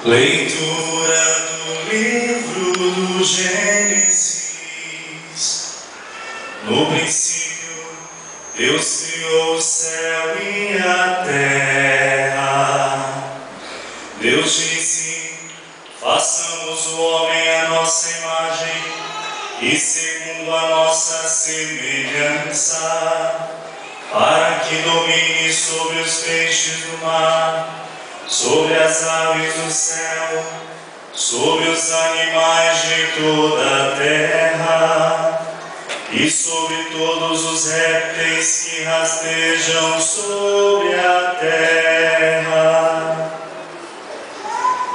Leitura do livro do Gênesis. No princípio, Deus criou o céu e a terra. Deus disse: façamos o homem à nossa imagem e segundo a nossa semelhança, para que domine sobre os peixes do mar, sobre as aves do céu, sobre os animais de toda a terra e sobre todos os répteis que rastejam sobre a terra.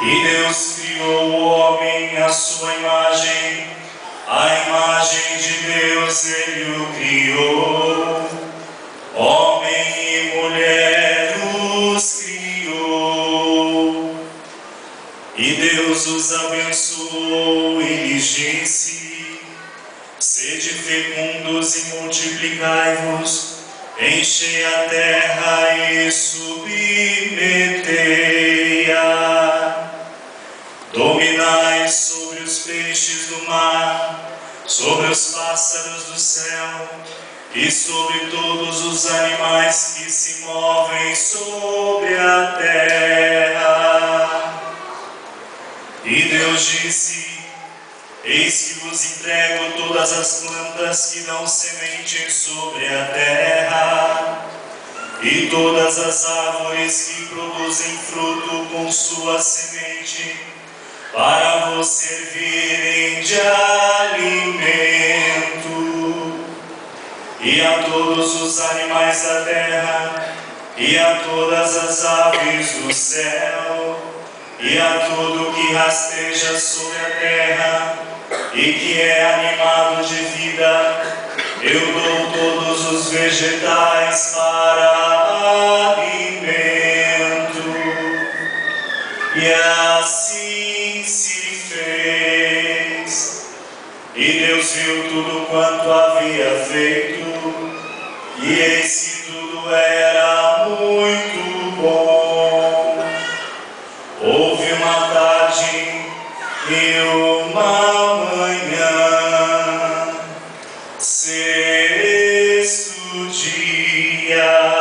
E Deus criou o homem à sua imagem, a imagem de Deus Ele o criou, homem e mulher os criou. E Deus os abençoou e lhes disse: sede fecundos e multiplicai-vos, enchei a terra e submetei-a. Dominai sobre os peixes do mar, sobre os pássaros do céu e sobre todos os animais que se movem sobre a terra. E Deus disse: eis que vos entrego todas as plantas que dão semente sobre a terra, e todas as árvores que produzem fruto com sua semente, para vos servirem de alimento, e a todos os animais da terra, e a todas as aves do céu, e a tudo que rasteja sobre a terra, e que é animado de vida, eu dou todos os vegetais para alimento. E assim se fez. E Deus viu tudo quanto havia feito, e eis que tudo era muito bom. Houve uma tarde e uma manhã, sexto dia.